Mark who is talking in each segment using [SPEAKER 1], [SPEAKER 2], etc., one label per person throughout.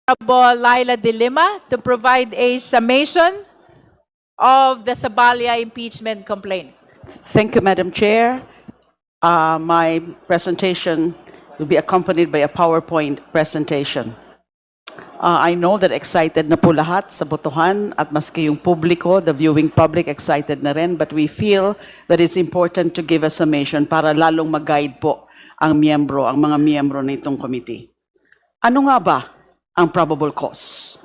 [SPEAKER 1] Laila De Lima to provide a summation of the Sabalia impeachment complaint.
[SPEAKER 2] Thank you, Madam Chair. My presentation will be accompanied by a PowerPoint presentation. I know that excited na po lahat sa botohan at maski yung publiko, the viewing public, excited na rin, but we feel that it's important to give a summation para lalong mag-guide po ang mga miyembro na itong committee. Ano nga ba ang probable cause?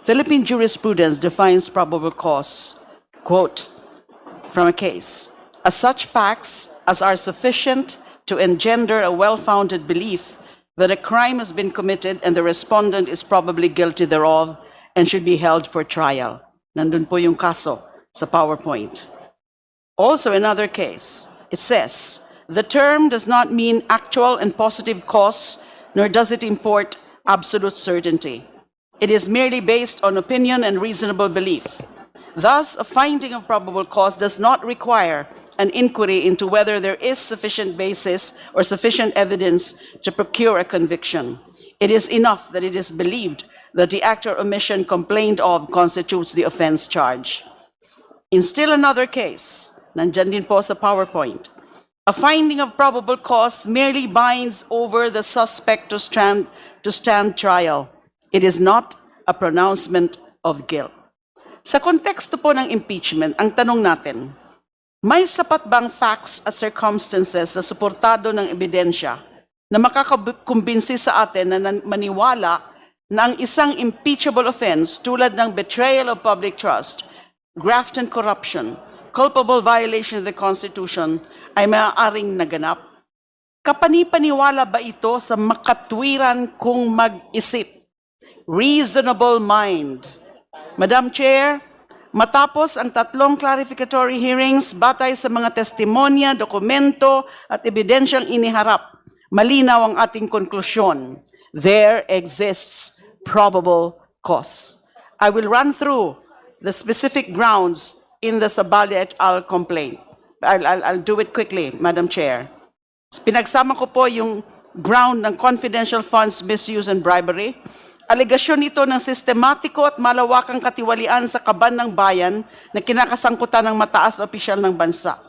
[SPEAKER 2] Philippine jurisprudence defines probable cause, quote, from a case, as such facts as are sufficient to engender a well-founded belief that a crime has been committed and the respondent is probably guilty thereof and should be held for trial. Nandun po yung kaso sa PowerPoint. Also, another case, it says, the term does not mean actual and positive cause, nor does it import absolute certainty. It is merely based on opinion and reasonable belief. Thus, a finding of probable cause does not require an inquiry into whether there is sufficient basis or sufficient evidence to procure a conviction. It is enough that it is believed that the act or omission complained of constitutes the offense charge. In still another case, nandyan din po sa PowerPoint, a finding of probable cause merely binds over the suspect to stand trial. It is not a pronouncement of guilt. Sa konteksto po ng impeachment, ang tanong natin, may sapat bang facts at circumstances na suportado ng ebidensya na makakakumbinsi sa atin na maniwala na ang isang impeachable offense tulad ng betrayal of public trust, graft and corruption, culpable violation of the Constitution ay maaaring naganap? Kapani-paniwala ba ito sa makatwiran kung mag-isip? Reasonable mind. Madam Chair, matapos ang 3 clarificatory hearings batay sa mga testimonya, dokumento at ebidensyang iniharap, malinaw ang ating konklusyon. There exists probable cause. I will run through the specific grounds in the Sabalia et al. Complaint. I'll do it quickly, Madam Chair. Pinagsama ko po yung ground ng confidential funds misuse and bribery. Alegasyon ito ng sistematiko at malawakang katiwalian sa kaban ng bayan na kinakasangkutan ng mataas na opisyal ng bansa.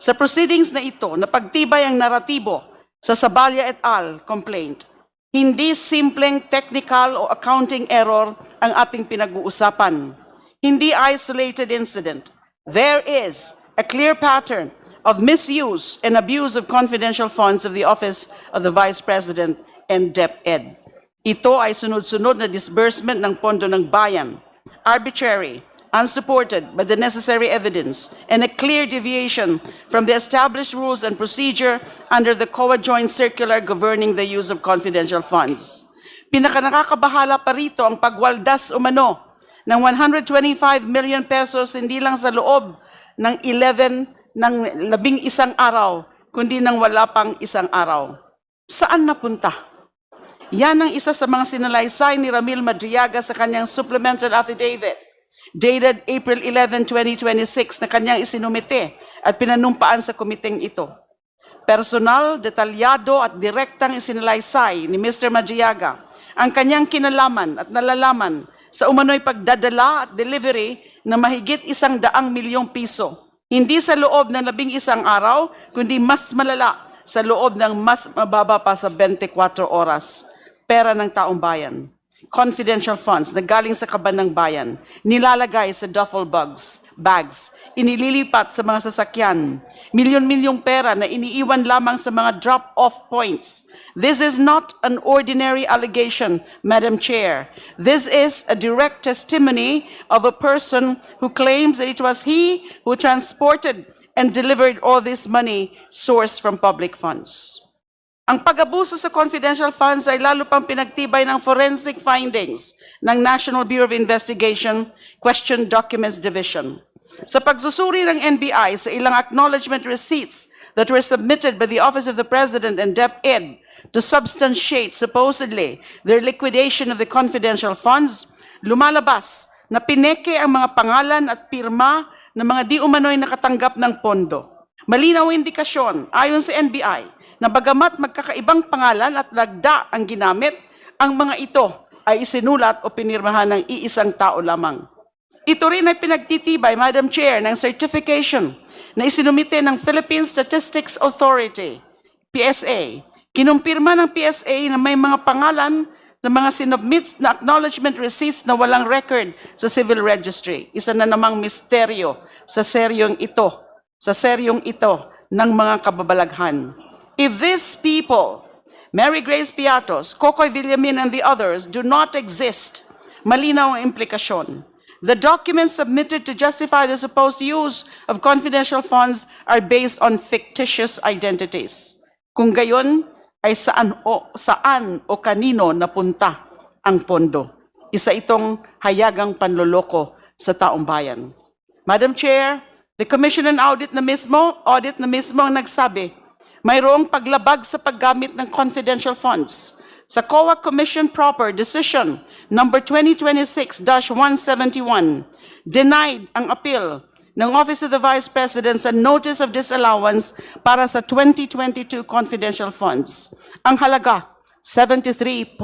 [SPEAKER 2] Sa proceedings na ito, napagtibay ang naratibo sa Sabalia et al. Complaint. Hindi simpleng technical o accounting error ang ating pinag-uusapan. Hindi isolated incident. There is a clear pattern of misuse and abuse of confidential funds of the Office of the Vice President and DepEd. Ito ay sunod-sunod na disbursement ng pondo ng bayan, arbitrary, unsupported by the necessary evidence, and a clear deviation from the established rules and procedure under the COA Joint Circular governing the use of confidential funds. Pinakanakakabahala pa rito ang pagwaldas umano ng 125 million pesos hindi lang sa loob ng 11 araw, kundi nang wala pang isang araw. Saan napunta? Yan ang isa sa mga sinalaysay ni Ramil Madriaga sa kanyang supplemental affidavit dated April 11, 2026 na kanyang isinumite at pinanumpaan sa komiteng ito. Personal, detalyado at direktang isinalaysay ni Mr. Madriaga ang kanyang kinalaman at nalalaman sa umano'y pagdadala at delivery na mahigit 100 milyong piso. Hindi sa loob ng 11 araw, kundi mas malala sa loob ng mas mababa pa sa 24 oras. Pera ng taong bayan. Confidential funds na galing sa kaban ng bayan, nilalagay sa duffel bags, inililipat sa mga sasakyan, milyon-milyong pera na iniiwan lamang sa mga drop-off points. This is not an ordinary allegation, Madam Chair. This is a direct testimony of a person who claims that it was he who transported and delivered all this money sourced from public funds. Ang pag-abuso sa confidential funds ay lalo pang pinagtibay ng forensic findings ng National Bureau of Investigation Question Documents Division. Sa pagsusuri ng NBI sa ilang acknowledgement receipts that were submitted by the Office of the President and DepEd to substantiate supposedly their liquidation of the confidential funds, lumalabas na pineke ang mga pangalan at pirma ng mga di umano'y nakatanggap ng pondo. Malinaw indikasyon ayon sa NBI na bagamat magkakaibang pangalan at lagda ang ginamit, ang mga ito ay isinulat o pinirmahan ng iisang tao lamang. Ito rin ay pinagtitibay, Madam Chair, ng certification na isinumite ng Philippine Statistics Authority, PSA. Kinumpirma ng PSA na may mga pangalan ng mga sinubmits na acknowledgement receipts na walang record sa civil registry. Isa na namang misteryo sa seryong ito ng mga kababalaghan. If these people, Mary Grace Piatos, Kokoy Villamin, and the others do not exist, malinaw ang implikasyon. The documents submitted to justify the supposed use of confidential funds are based on fictitious identities. Kung gayon, ay saan o kanino napunta ang pondo. Isa itong hayagang panloloko sa taong bayan. Madam Chair, the Commission on Audit na mismo ang nagsabi, mayroong paglabag sa paggamit ng confidential funds. Sa COA Commission Proper Decision number 2026-171, denied ang appeal ng Office of the Vice President sa Notice of Disallowance para sa 2022 confidential funds. Ang halaga, 73.2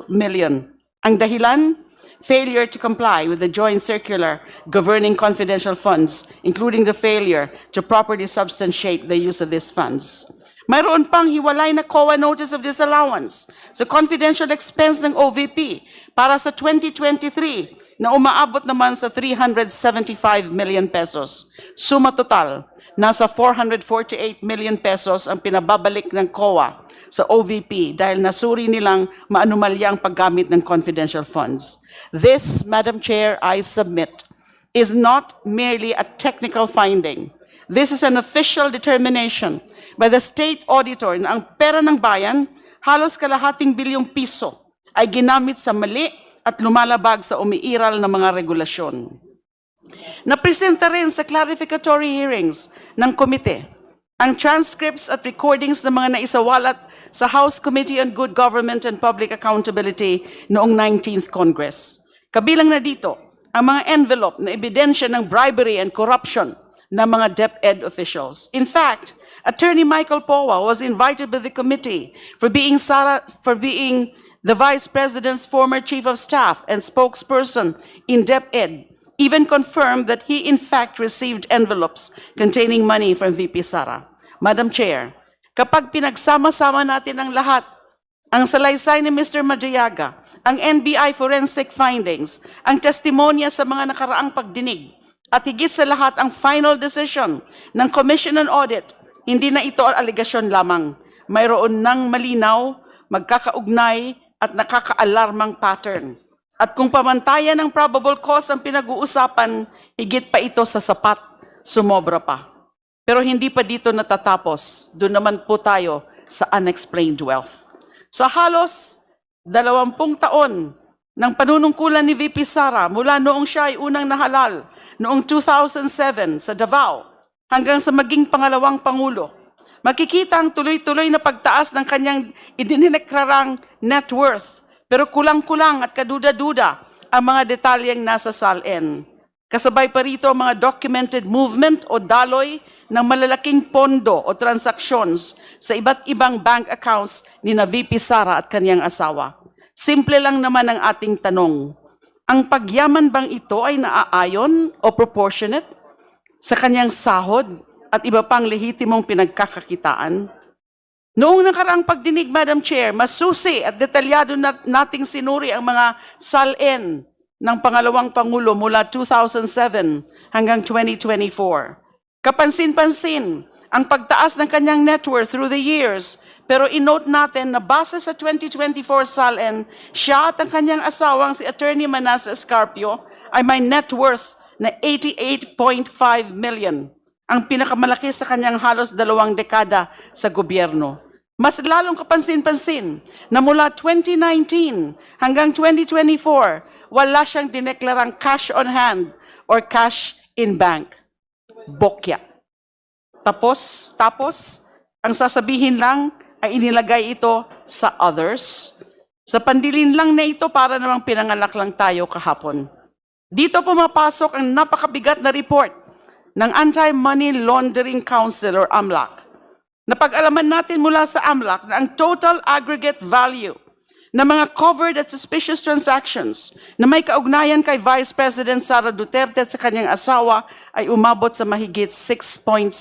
[SPEAKER 2] million. Ang dahilan, failure to comply with the joint circular governing confidential funds, including the failure to properly substantiate the use of these funds. Mayroon pang hiwalay na COA Notice of Disallowance sa confidential expense ng OVP para sa 2023 na umaabot naman sa 375 million pesos. Suma total, nasa 448 million pesos ang pinababalik ng COA sa OVP dahil nasuri nilang maanumalyang paggamit ng confidential funds. This, Madam Chair, I submit, is not merely a technical finding. This is an official determination by the state auditor na ang pera ng bayan, halos kalahating bilyong piso, ay ginamit sa mali at lumalabag sa umiiral na mga regulasyon. Napresenta rin sa clarificatory hearings ng komite ang transcripts at recordings ng mga naisawalat sa House Committee on Good Government and Public Accountability noong 19th Congress. Kabilang na dito ang mga envelope na ebidensya ng bribery and corruption ng mga DepEd officials. In fact, Attorney Michael Powa was invited by the committee for being the Vice President's former Chief of Staff and spokesperson in DepEd, even confirmed that he in fact received envelopes containing money from VP Sara. Madam Chair, kapag pinagsama-sama natin ang lahat, ang salaysay ni Mr. Madriaga, ang NBI forensic findings, ang testimonya sa mga nakaraang pagdinig, at higit sa lahat ang final decision ng Commission on Audit, hindi na ito aligasyon lamang. Mayroon ng malinaw, magkakaugnay at nakakaalarmang pattern. At kung pamantayan ng probable cause ang pinag-uusapan, higit pa ito sa sapat, sumobra pa. Pero hindi pa dito natatapos. Doon naman po tayo sa unexplained wealth. Sa halos 20 taon ng panunungkulan ni VP Sara mula noong siya ay unang nahalal noong 2007 sa Davao hanggang sa maging pangalawang Pangulo, makikita ang tuloy-tuloy na pagtaas ng kanyang idininekrarang net worth, pero kulang-kulang at kaduda-duda ang mga detalyeng nasa SALN. Kasabay pa rito ang mga documented movement o daloy ng malalaking pondo o transactions sa iba't ibang bank accounts ni na VP Sara at kanyang asawa. Simple lang naman ang ating tanong. Ang pagyaman bang ito ay naaayon o proportionate sa kanyang sahod at iba pang lehitimong pinagkakakitaan? Noong nakaraang pagdinig, Madam Chair, masusi at detalyado nating sinuri ang mga SALN ng pangalawang Pangulo mula 2007 hanggang 2024. Kapansin-pansin ang pagtaas ng kanyang net worth through the years, pero inote natin na base sa 2024 SALN, siya at ang kanyang asawang si Attorney Manasseh Escarpio ay may net worth na 88.5 million, ang pinakamalaki sa kanyang halos 2 dekada sa gobyerno. Mas lalong kapansin-pansin na mula 2019 hanggang 2024, wala siyang dineklarang cash on hand or cash in bank. Bokya. Tapos, ang sasabihin lang ay inilagay ito sa others. Sa pandilin lang na ito para namang pinanganak lang tayo kahapon. Dito pumapasok ang napakabigat na report ng Anti-Money Laundering Council or AMLAC. Napag-alaman natin mula sa AMLAC na ang total aggregate value na mga covered at suspicious transactions na may kaugnayan kay Vice President Sara Duterte at sa kanyang asawa ay umabot sa mahigit 6.7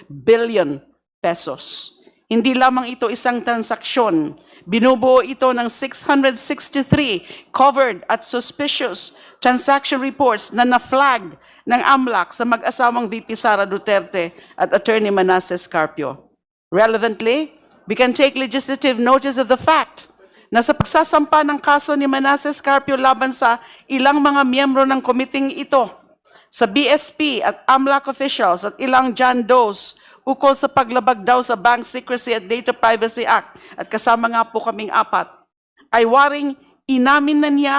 [SPEAKER 2] billion pesos. Hindi lamang ito isang transaksyon, binubuo ito ng 663 covered at suspicious transaction reports na na-flag ng AMLAC sa mag-asawang VP Sara Duterte at Attorney Manasseh Carpio. Relevantly, we can take legislative notice of the fact na sa pagsasampa ng kaso ni Manasseh Carpio laban sa ilang mga miyembro ng komiting ito, sa BSP at AMLAC officials at ilang John Does ukol sa paglabag daw sa Bank Secrecy at Data Privacy Act at kasama nga po kaming 4, ay waring inamin na niya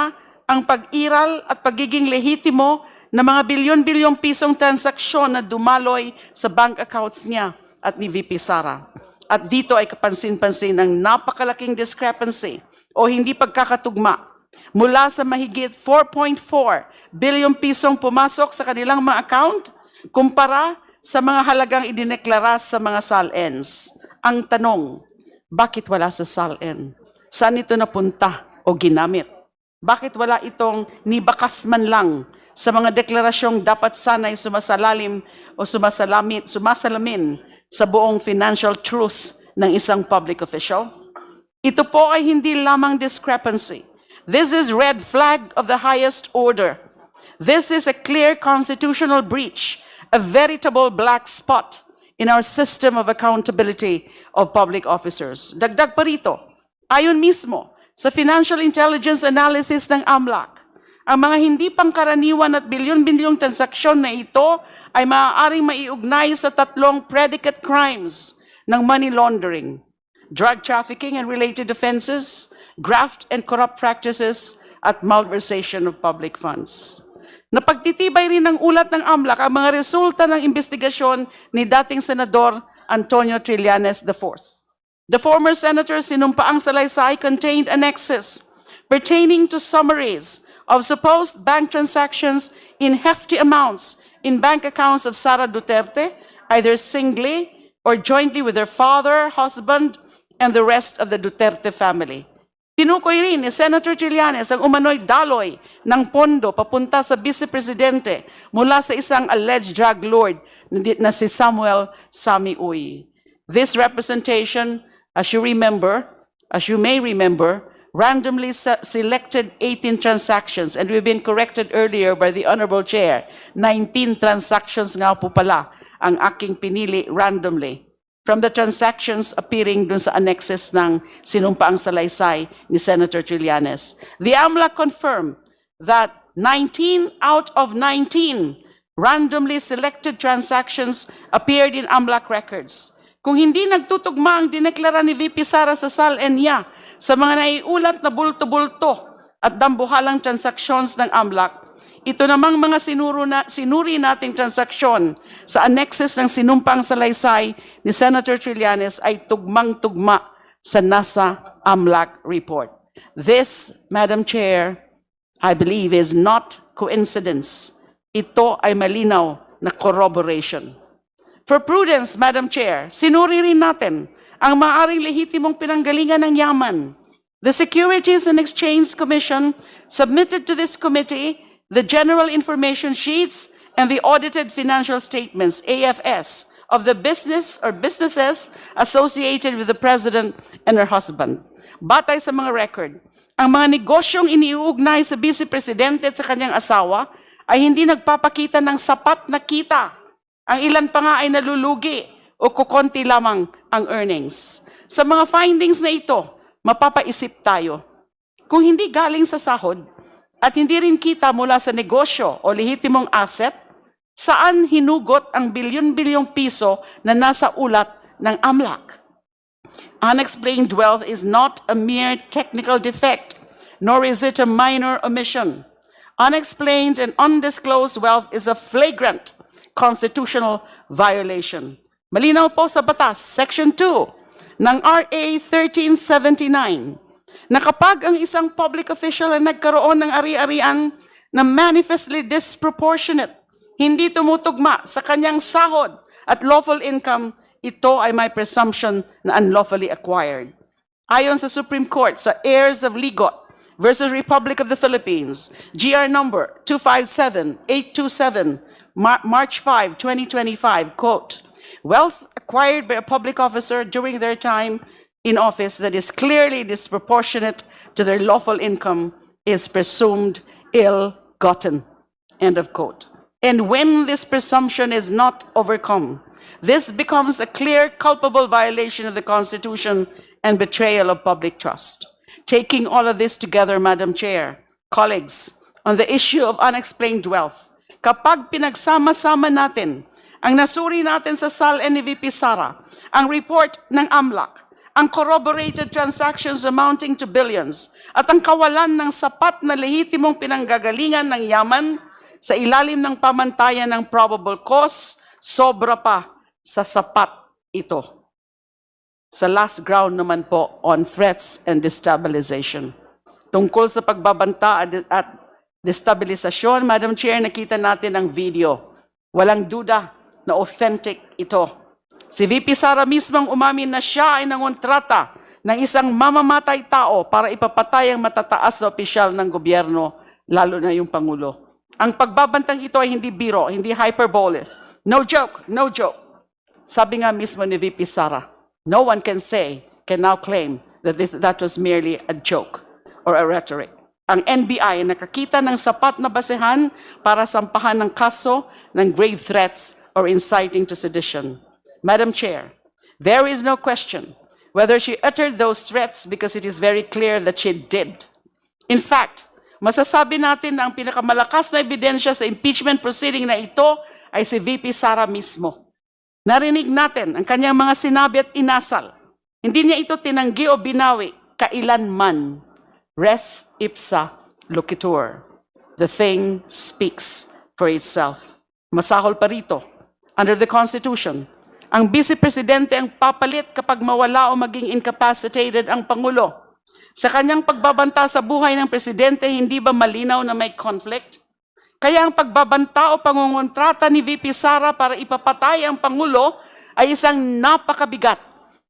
[SPEAKER 2] ang pag-iral at pagiging lehitimo na mga bilyon-bilyong pisong transaksyon na dumaloy sa bank accounts niya at ni VP Sara. At dito ay kapansin-pansin ng napakalaking discrepancy o hindi pagkakatugma mula sa mahigit 4.4 bilyong pisong pumasok sa kanilang mga account kumpara sa mga halagang idineklara sa mga SALNs. Ang tanong, bakit wala sa SALN? Saan ito napunta o ginamit? Bakit wala itong nibakas man lang sa mga deklarasyong dapat sana'y sumasalalim o sumasalamin sa buong financial truth ng isang public official? Ito po ay hindi lamang discrepancy. This is red flag of the highest order. This is a clear constitutional breach, a veritable black spot in our system of accountability of public officers. Dagdag pa rito, ayon mismo sa financial intelligence analysis ng AMLAC, ang mga hindi pangkaraniwan at bilyon-bilyong transaksyon na ito ay maaaring maiugnay sa 3 predicate crimes ng money laundering, drug trafficking and related offenses, graft and corrupt practices, at malversation of public funds. Napagtitibay rin ng ulat ng AMLAC ang mga resulta ng investigasyon ni dating Senador Antonio Trillanes IV. The former senator's sinumpaang salaysay contained annexes pertaining to summaries of supposed bank transactions in hefty amounts in bank accounts of Sara Duterte, either singly or jointly with her father, husband, and the rest of the Duterte family. Tinukoy rin ni Senator Trillanes ang umano'y daloy ng pondo papunta sa Vice Presidente mula sa isang alleged drug lord na si Samuel Sammy Uy. This representation, as you may remember, randomly selected 18 transactions, and we've been corrected earlier by the Honorable Chair. 19 transactions nga po pala ang aking pinili randomly from the transactions appearing dun sa annexes ng sinumpaang salaysay ni Senator Trillanes. The AMLAC confirmed that 19 out of 19 randomly selected transactions appeared in AMLAC records. Kung hindi nagtutugma ang dineklara ni VP Sara sa SALN niya sa mga naiulat na bulto-bulto at dambuhalang transactions ng AMLAC, ito namang mga sinuri nating transaksyon sa annexes ng sinumpang salaysay ni Senator Trillanes ay tugmang-tugma sa nasa AMLAC report. This, Madam Chair, I believe is not coincidence. Ito ay malinaw na corroboration. For prudence, Madam Chair, sinuri rin natin ang maaring lehitimong pinanggalingan ng yaman. The Securities and Exchange Commission submitted to this committee the General Information Sheets and the Audited Financial Statements, AFS, of the business or businesses associated with the President and her husband. Batay sa mga record, ang mga negosyong iniuugnay sa Vice Presidente at sa kanyang asawa ay hindi nagpapakita ng sapat na kita. Ang ilan pa nga ay nalulugi o kukonti lamang ang earnings. Sa mga findings na ito, mapapaisip tayo. Kung hindi galing sa sahod at hindi rin kita mula sa negosyo o lehitimong asset, saan hinugot ang bilyon-bilyong piso na nasa ulat ng AMLAC? Unexplained wealth is not a mere technical defect, nor is it a minor omission. Unexplained and undisclosed wealth is a flagrant constitutional violation. Malinaw po sa batas, Section 2 ng RA 1379, na kapag ang isang public official ay nagkaroon ng ari-arian na manifestly disproportionate, hindi tumutugma sa kanyang sahod at lawful income, ito ay may presumption na unlawfully acquired. Ayon sa Supreme Court sa heirs of Ligot versus Republic of the Philippines, GR number 257827, March 5, 2025, quote, wealth acquired by a public officer during their time in office that is clearly disproportionate to their lawful income is presumed ill-gotten, end of quote. And when this presumption is not overcome, this becomes a clear culpable violation of the Constitution and betrayal of public trust. Taking all of this together, Madam Chair, colleagues, on the issue of unexplained wealth, kapag pinagsama-sama natin ang nasuri natin sa SAL ni VP Sara, ang report ng AMLAC, ang corroborated transactions amounting to billions, at ang kawalan ng sapat na lehitimong pinanggagalingan ng yaman sa ilalim ng pamantayan ng probable cause, sobra pa sa sapat ito. Sa last ground naman po on threats and destabilization. Tungkol sa pagbabanta at destabilisasyon, Madam Chair, nakita natin ang video. Walang duda na authentic ito. Si VP Sara mismong umamin na siya ay nangontrata ng isang mamamatay tao para ipapatay ang matataas na opisyal ng gobyerno, lalo na yung Pangulo. Ang pagbabantang ito ay hindi biro, hindi hyperbole. No joke, no joke. Sabi nga mismo ni VP Sara, no one can now claim that that was merely a joke or a rhetoric. Ang NBI nakakita ng sapat na basehan para sampahan ng kaso ng grave threats or inciting to sedition. Madam Chair, there is no question whether she uttered those threats because it is very clear that she did. In fact, masasabi natin na ang pinakamalakas na ebidensya sa impeachment proceeding na ito ay si VP Sara mismo. Narinig natin ang kanyang mga sinabi at inasal. Hindi niya ito tinanggi o binawi kailanman. Res ipsa loquitur. The thing speaks for itself. Masahol pa rito. Under the Constitution, ang Vice Presidente ang papalit kapag mawala o maging incapacitated ang Pangulo. Sa kanyang pagbabanta sa buhay ng Presidente, hindi ba malinaw na may conflict? Kaya ang pagbabanta o pangungontrata ni VP Sara para ipapatay ang Pangulo ay isang napakabigat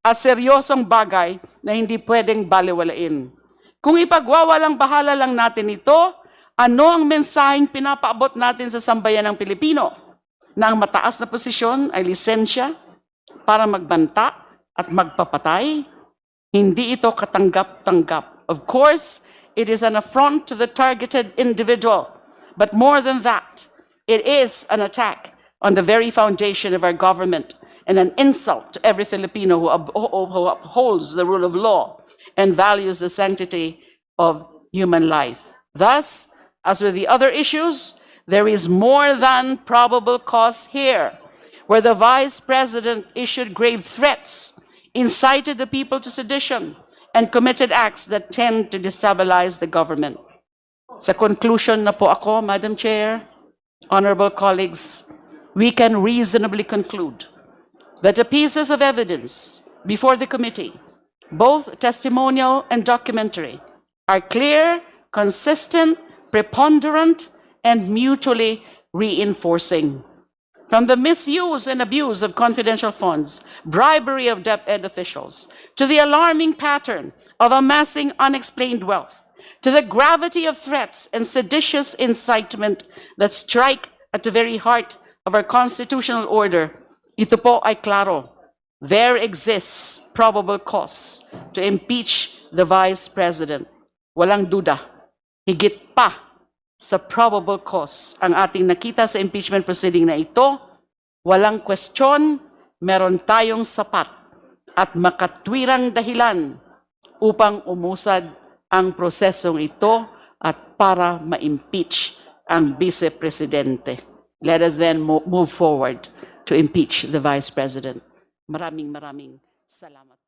[SPEAKER 2] at seryosong bagay na hindi pwedeng baliwalain. Kung ipagwawalang bahala lang natin ito, ano ang mensaheng pinapaabot natin sa sambayan ng Pilipino? Na ang mataas na posisyon ay lisensya para magbanta at magpapatay? Hindi ito katanggap-tanggap. Of course, it is an affront to the targeted individual. But more than that, it is an attack on the very foundation of our government and an insult to every Filipino who upholds the rule of law and values the sanctity of human life. Thus, as with the other issues, there is more than probable cause here, where the Vice President issued grave threats, incited the people to sedition, and committed acts that tend to destabilize the government. Sa conclusion na po ako, Madam Chair, honorable colleagues, we can reasonably conclude that the pieces of evidence before the committee, both testimonial and documentary, are clear, consistent, preponderant, and mutually reinforcing. From the misuse and abuse of confidential funds, bribery of DepEd officials, to the alarming pattern of amassing unexplained wealth, to the gravity of threats and seditious incitement that strike at the very heart of our constitutional order, ito po ay klaro. There exists probable cause to impeach the Vice President. Walang duda. Higit pa sa probable cause ang ating nakita sa impeachment proceeding na ito, walang kwestiyon, meron tayong sapat at makatwirang dahilan upang umusad ang prosesong ito at para ma-impeach ang Vice Presidente. Let us then move forward to impeach the Vice President. Maraming salamat.